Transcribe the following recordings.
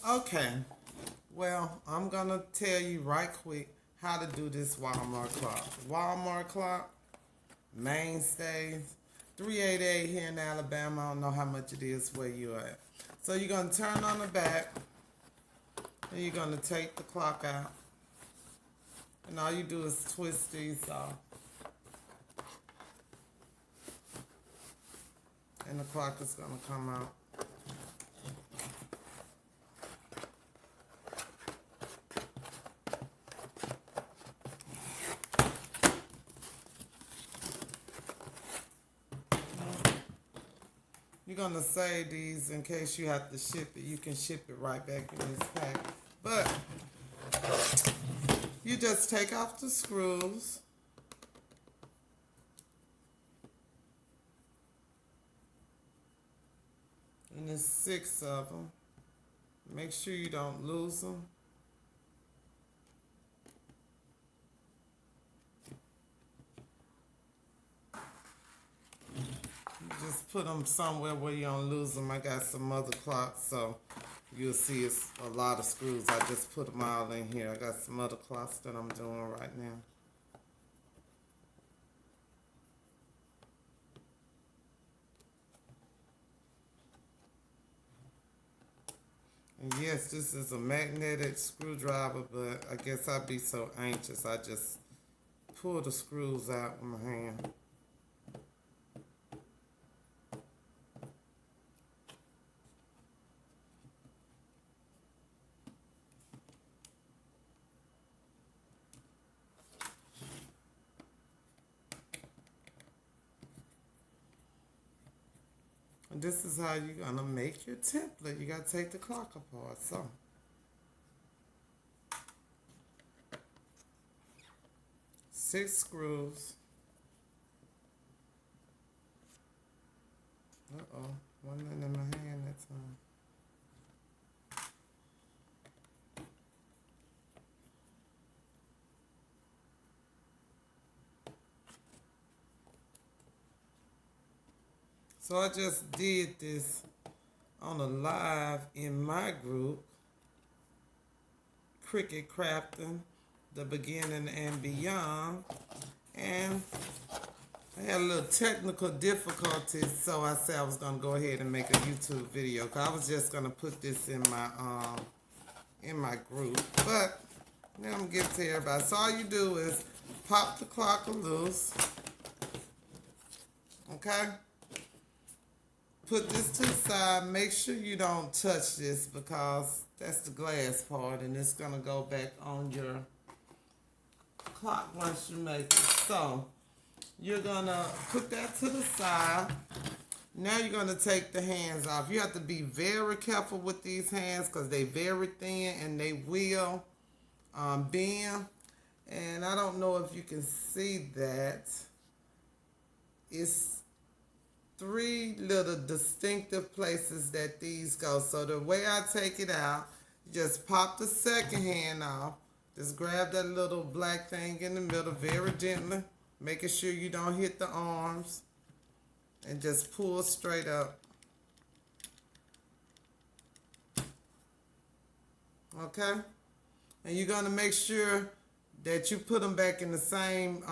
Okay, well, I'm gonna tell you right quick how to do this Walmart clock. Walmart clock, mainstays, 388 here in Alabama. I don't know how much it is where you're at. So you're gonna turn on the back, and you're gonna take the clock out, and all you do is twist these off, and the clock is gonna come out. You're gonna save these in case you have to ship it. You can ship it right back in this pack. But you just take off the screws. And there's 6 of them. Make sure you don't lose them. Just put them somewhere where you don't lose them. I got some other clocks, so you'll see it's a lot of screws. I just put them all in here. I got some other clocks that I'm doing right now. And yes, this is a magnetic screwdriver, but I guess I'd be so anxious, I just pull the screws out with my hand. And this is how you're gonna make your template. You gotta take the clock apart. So six screws. Uh-oh, one in my hand that time. So I just did this on a live in my group, Cricket Crafting, the beginning and beyond. And I had a little technical difficulties, so I said I was gonna go ahead and make a YouTube video. Cause I was just gonna put this in my group. But now I'm gonna get to everybody. So all you do is pop the clock loose. Okay? Put this to the side. Make sure you don't touch this because that's the glass part and it's going to go back on your clock once you make it. So you're going to put that to the side. Now you're going to take the hands off. You have to be very careful with these hands because they're very thin and they will bend. And I don't know if you can see that. It's 3 little distinctive places that these go. So the way I take it out, you just pop the second hand off. Just grab that little black thing in the middle very gently, making sure you don't hit the arms, and just pull straight up. Okay? And you're going to make sure that you put them back in the same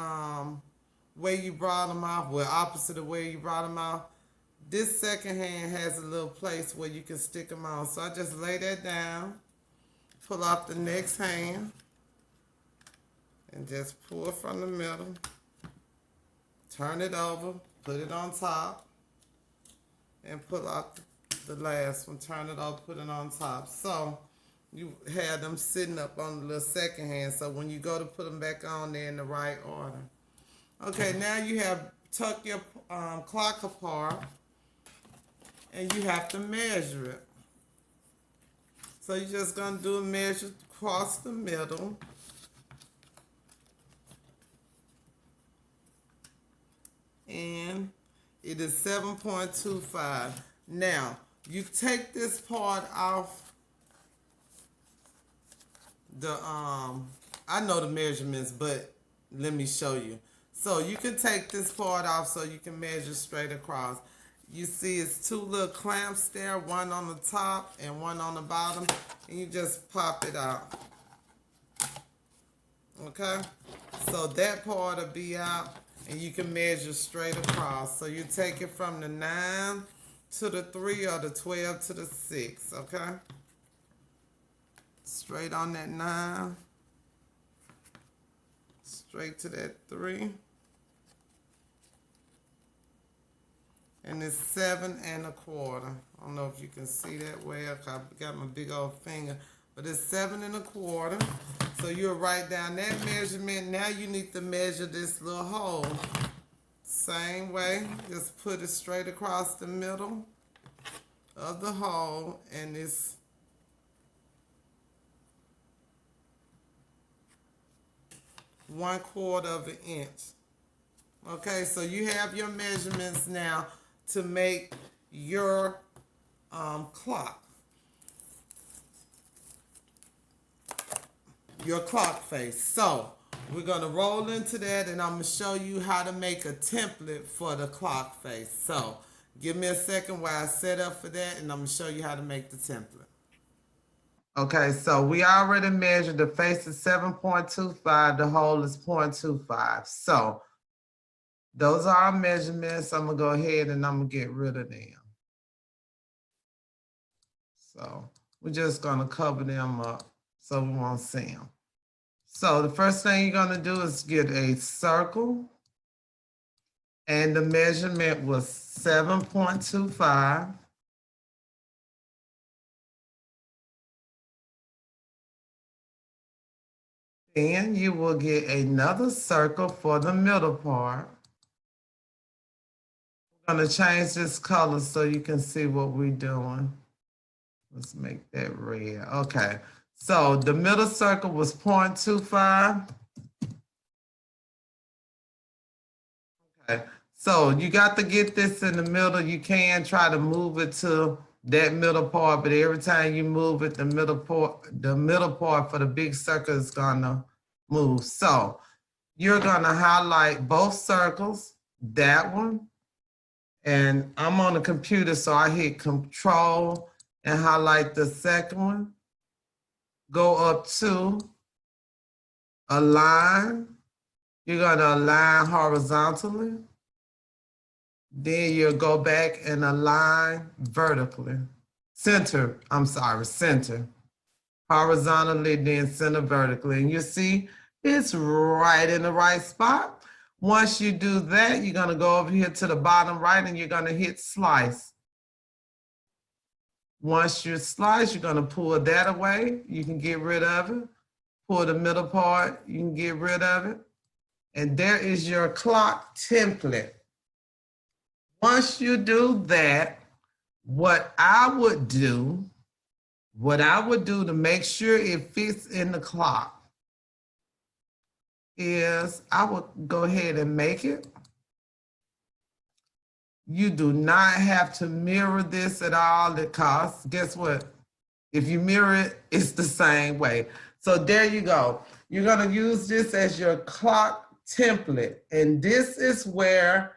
way you brought them off, well, opposite of where you brought them off. This second hand has a little place where you can stick them on. So I just lay that down, pull off the next hand, and just pull from the middle. Turn it over, put it on top, and pull out the last one. Turn it over, put it on top. So you have them sitting up on the little second hand. So when you go to put them back on, they're in the right order. Okay, now you have tuck your clock apart and you have to measure it. So you're just going to do a measure across the middle. And it is 7.25. Now, you take this part off the, I know the measurements, but let me show you. So you can take this part off so you can measure straight across. you see it's two little clamps there, one on the top and one on the bottom, and you just pop it out. Okay, so that part will be out, and you can measure straight across. So you take it from the 9 to the 3 or the 12 to the 6. Okay, straight on that 9, straight to that 3. And it's 7 1/4. I don't know if you can see that well, 'cause I got my big old finger, but it's 7 1/4. So you'll write down that measurement. Now you need to measure this little hole. Same way, just put it straight across the middle of the hole, and it's 1/4 of an inch. Okay, so you have your measurements now to make your clock. Your clock face. So we're gonna roll into that, and I'm gonna show you how to make a template for the clock face. So give me a second while I set up for that, and I'm gonna show you how to make the template. Okay, so we already measured the face is 7.25, the hole is 0.25. So those are our measurements. I'm gonna go ahead and I'm gonna get rid of them. So we're just gonna cover them up so we won't see them. So the first thing you're gonna do is get a circle, and the measurement was 7.25. Then you will get another circle for the middle part. I'm gonna change this color so you can see what we're doing. Let's make that red. Okay, so the middle circle was 0.25. Okay, so you got to get this in the middle. You can try to move it to that middle part, but every time you move it, the middle part for the big circle is gonna move. So you're gonna highlight both circles, that one, and I'm on the computer, so I hit Control and highlight the second one. Go up to Align. You're gonna align horizontally. Then you'll go back and align vertically. Center, center. Horizontally, then center vertically. And you see, it's right in the right spot. Once you do that, you're gonna go over here to the bottom right, and you're gonna hit Slice. Once you slice, you're gonna pull that away. You can get rid of it. Pull the middle part, you can get rid of it. And there is your clock template. Once you do that, what I would do to make sure it fits in the clock is I would go ahead and make it. You do not have to mirror this at all. It costs. Guess what? If you mirror it, it's the same way. So there you go. You're gonna use this as your clock template. And this is where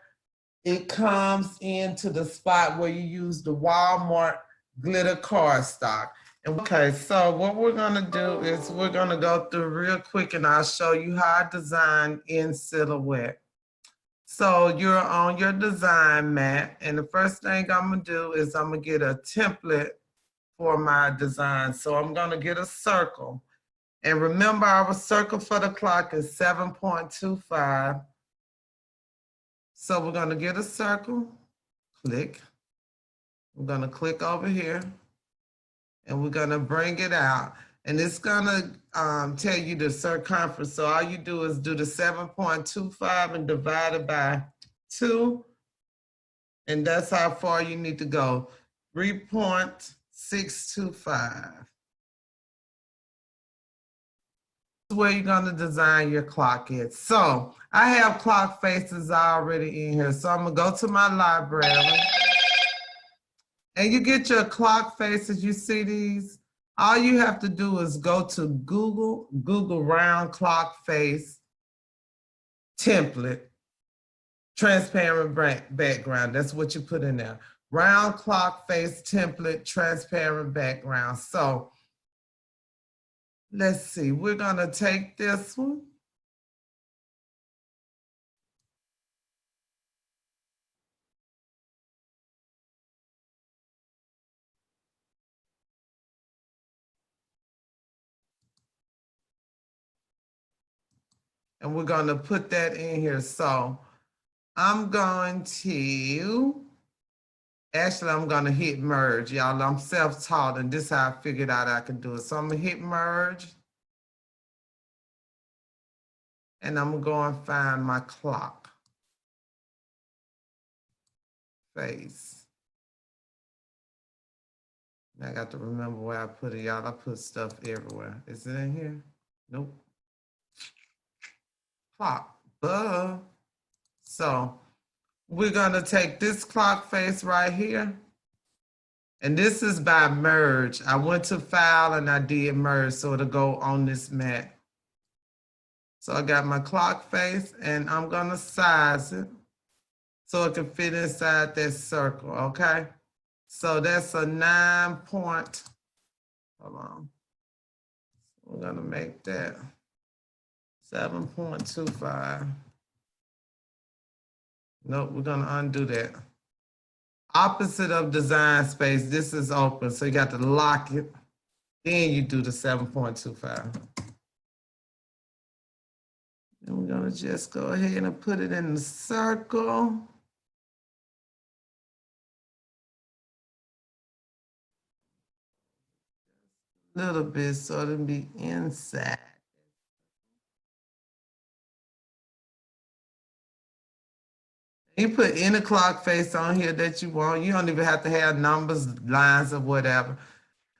it comes into the spot where you use the Walmart glitter cardstock. And okay, so what we're gonna do is we're gonna go through real quick, and I'll show you how I design in silhouette. So you're on your design mat, and the first thing I'm gonna do is I'm gonna get a template for my design. So I'm gonna get a circle. And remember, our circle for the clock is 7.25. So we're gonna get a circle, click. We're gonna click over here, and we're gonna bring it out. And it's gonna tell you the circumference. So all you do is do the 7.25 and divide it by 2. And that's how far you need to go, 3.625. Where you're gonna design your clock at. So I have clock faces already in here. So I'm gonna go to my library, and you get your clock faces. You see these? All you have to do is go to Google round clock face template, transparent background. That's what you put in there. Round clock face template, transparent background. So let's see, we're gonna take this one. And we're gonna put that in here. So I'm going to, actually I'm gonna hit merge, y'all. I'm self-taught and this is how I figured out I could do it. So I'm gonna hit merge. And I'm gonna go and find my clock face. I got to remember where I put it, y'all. I put stuff everywhere. Is it in here? Nope. Clock. So we're gonna take this clock face right here. And this is by merge. I went to file and I did merge, so it'll go on this mat. So I got my clock face and I'm gonna size it so it can fit inside that circle, okay? So that's a 9 point, hold on. We're gonna make that 7.25. Nope, we're gonna undo that. Opposite of design space, this is open, so you got to lock it. Then you do the 7.25. And we're gonna just go ahead and put it in the circle. A little bit so it'll be inside. You put any clock face on here that you want. You don't even have to have numbers, lines, or whatever.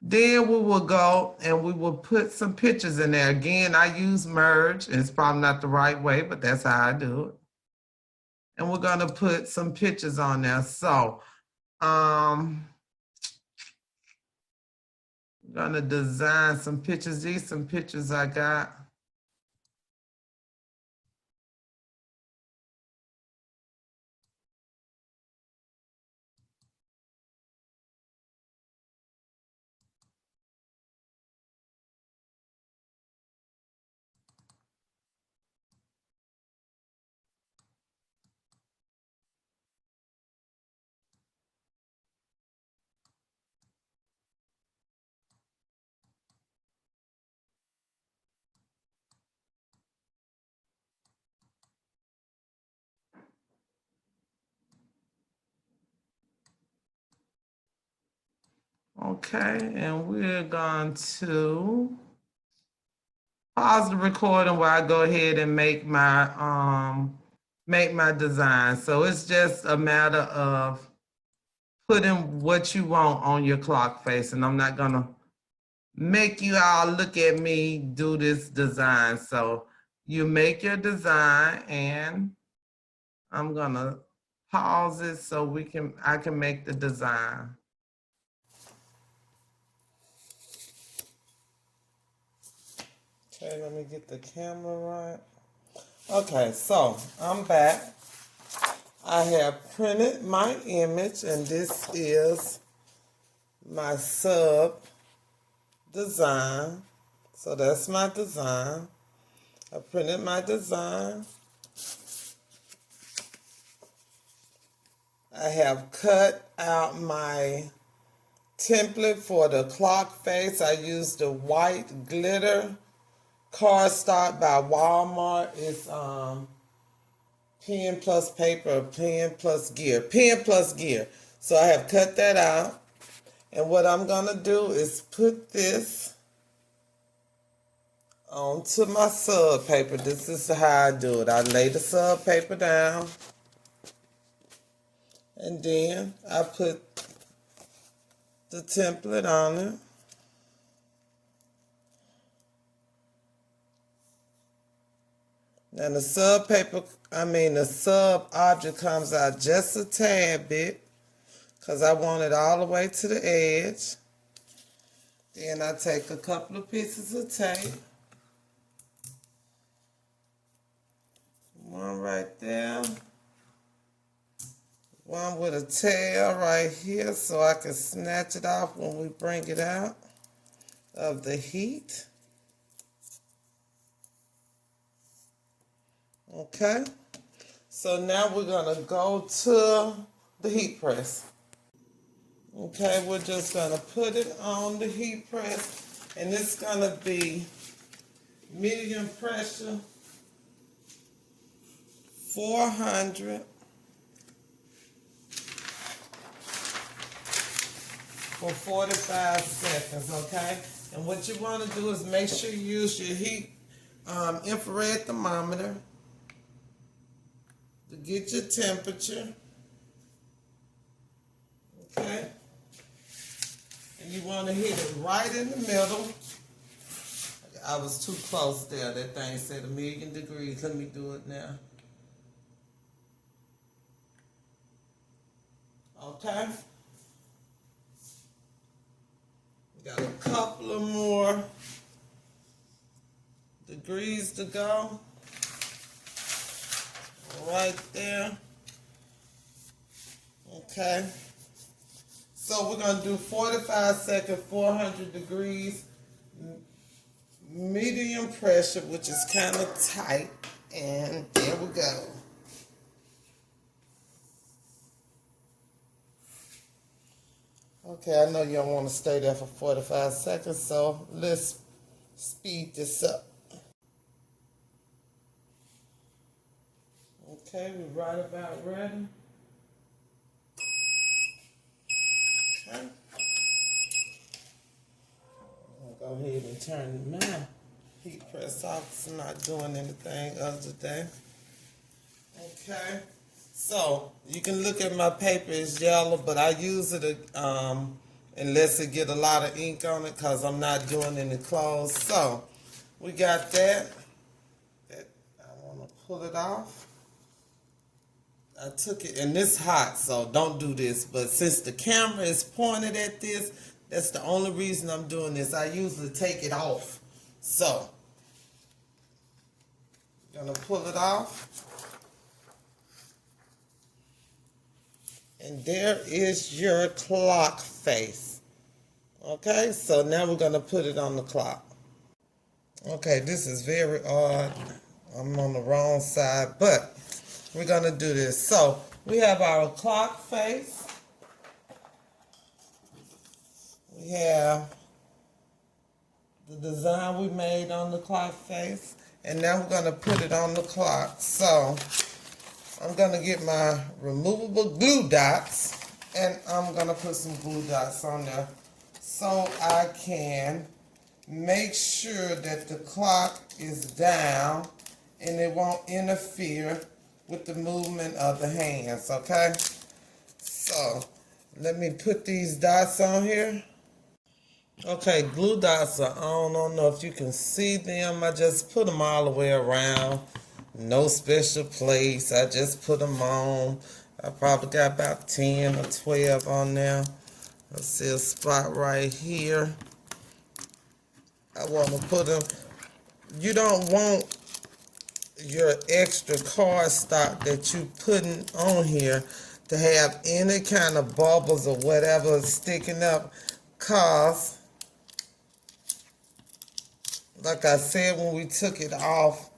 Then we will go and we will put some pictures in there. Again, I use merge, and it's probably not the right way, but that's how I do it. And we're gonna put some pictures on there. So, I'm gonna design some pictures. These some pictures I got. Okay, and we're going to pause the recording while I go ahead and make my design. So it's just a matter of putting what you want on your clock face, and I'm not gonna make you all look at me do this design. So you make your design, and I'm gonna pause it so I can make the design. Okay, let me get the camera right. Okay, so I'm back. I have printed my image, and this is my sub design. So that's my design. I printed my design. I have cut out my template for the clock face. I used the white glitter cardstock by Walmart. It's pen plus paper, pen plus gear. So I have cut that out. And what I'm gonna do is put this onto my sub paper. This is how I do it. I lay the sub paper down, and then I put the template on it. And the sub object comes out just a tad bit because I want it all the way to the edge. Then I take a couple of pieces of tape. One right there. one with a tail right here so I can snatch it off when we bring it out of the heat. Okay, so now we're gonna go to the heat press. Okay, we're just gonna put it on the heat press, and it's gonna be medium pressure, 400 for 45 seconds, okay? And what you wanna do is make sure you use your heat infrared thermometer to get your temperature, okay? And you want to hit it right in the middle. I was too close there. That thing said 1,000,000 degrees. Let me do it now. Okay? We got a couple of more degrees to go. Right there. Okay. So we're going to do 45 seconds, 400 degrees, medium pressure, which is kind of tight. And there we go. Okay, I know you don't want to stay there for 45 seconds, so let's speed this up. Okay, we're right about ready. Okay. I'll go ahead and turn my heat press off. It's not doing anything other day. Okay. So you can look at my paper, it's yellow, but I use it unless it get a lot of ink on it because I'm not doing any clothes. So we got that. I want to pull it off. I took it, and this hot, so don't do this. But since the camera is pointed at this, that's the only reason I'm doing this. I usually take it off. So, gonna pull it off. And there is your clock face. Okay, so now we're gonna put it on the clock. Okay, this is very odd. I'm on the wrong side, but we're gonna do this. So we have our clock face. We have the design we made on the clock face. And now we're gonna put it on the clock. So I'm gonna get my removable glue dots and I'm gonna put some glue dots on there so I can make sure that the clock is down and it won't interfere with the movement of the hands, okay? So, let me put these dots on here. Okay, glue dots are on. I don't know if you can see them. I just put them all the way around. No special place. I just put them on. I probably got about 10 or 12 on there. I see a spot right here. I want to put them. You don't want your extra cardstock that you putting on here to have any kind of bubbles or whatever sticking up, cause like I said when we took it off,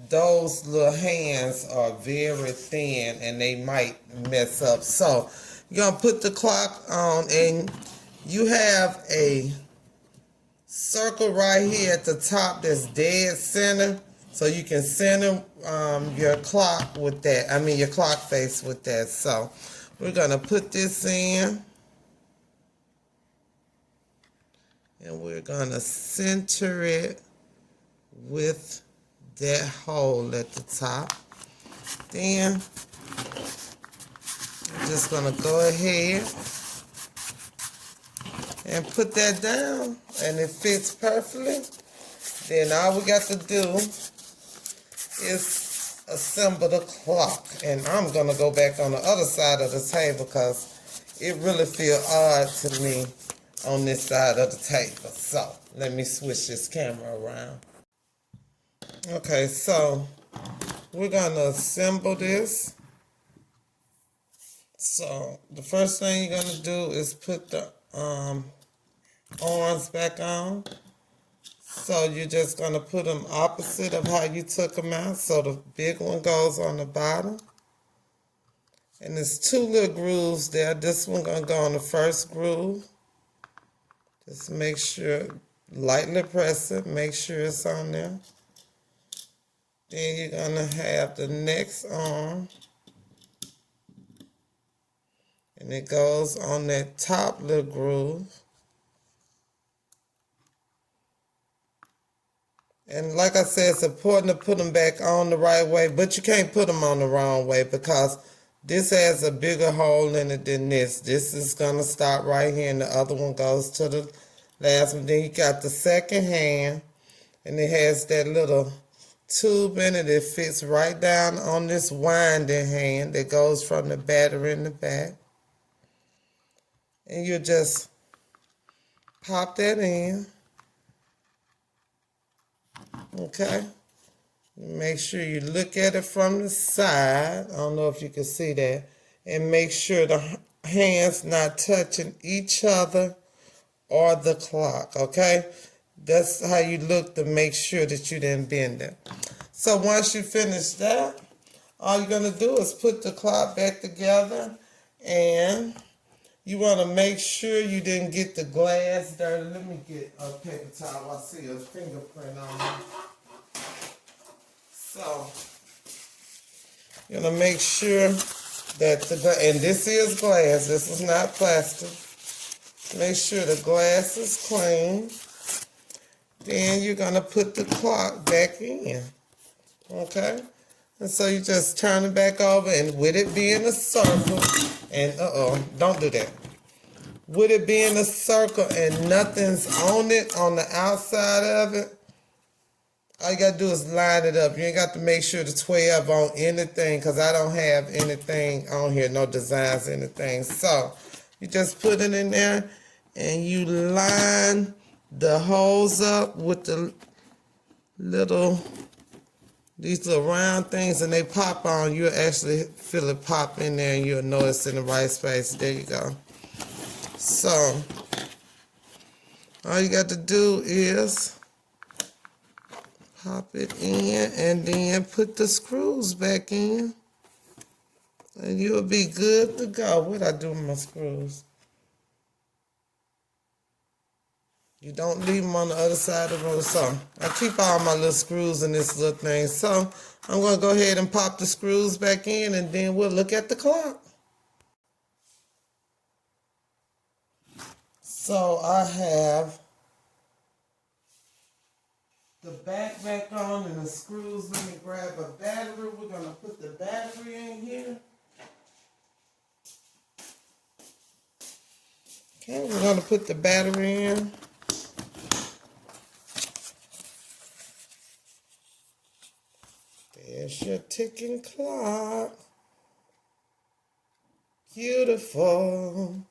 those little hands are very thin and they might mess up. So you're gonna put the clock on and you have a circle right here at the top that's dead center. So you can center your clock with that. I mean your clock face with that. So we're gonna put this in. And we're gonna center it with that hole at the top. Then I'm just gonna go ahead and put that down and it fits perfectly. Then all we got to do is assemble the clock. And I'm gonna go back on the other side of the table because it really feels odd to me on this side of the table. So let me switch this camera around. Okay, so we're gonna assemble this. So the first thing you're gonna do is put the arms back on. So you're just gonna put them opposite of how you took them out. So the big one goes on the bottom. And there's two little grooves there. This one gonna go on the first groove. Just make sure, lightly press it, make sure it's on there. Then you're gonna have the next arm. And it goes on that top little groove. And like I said, it's important to put them back on the right way, but you can't put them on the wrong way because this has a bigger hole in it than this. This is going to stop right here, and the other one goes to the last one. Then you got the second hand, and it has that little tube in it that fits right down on this winding hand that goes from the battery in the back. And you just pop that in. Okay, make sure you look at it from the side. I don't know if you can see that. And make sure the hands not touching each other or the clock, okay? That's how you look to make sure that you didn't bend it. So once you finish that, all you're going to do is put the clock back together, and you want to make sure you didn't get the glass dirty. Let me get a paper towel. I see a fingerprint on it. So, you're going to make sure that and this is glass. This is not plastic. Make sure the glass is clean. Then you're going to put the clock back in. Okay? And so you just turn it back over, and with it being a circle, and don't do that. With it being a circle and nothing's on it, on the outside of it, all you got to do is line it up. You ain't got to make sure the 12 on anything, because I don't have anything on here, no designs, anything. So you just put it in there, and you line the holes up with the these little round things, and they pop on. You'll actually feel it pop in there, and you'll know it's in the right space. There you go. So all you got to do is pop it in and then put the screws back in, and you'll be good to go. What I do with my screws? You don't leave them on the other side of the road. So I keep all my little screws in this little thing. So I'm going to go ahead and pop the screws back in, and then we'll look at the clock. So I have the back on and the screws. Let me grab a battery. We're going to put the battery in here. Okay, we're going to put the battery in. There's your ticking clock. Beautiful.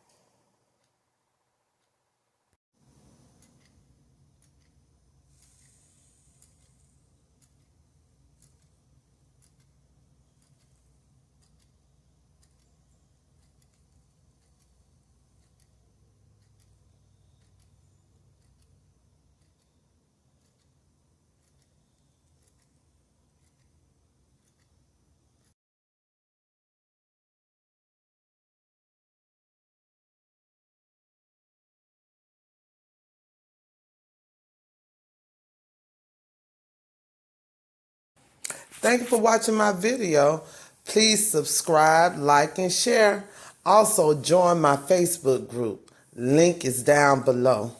Thank you for watching my video. Please subscribe, like, and share. Also, join my Facebook group. Link is down below.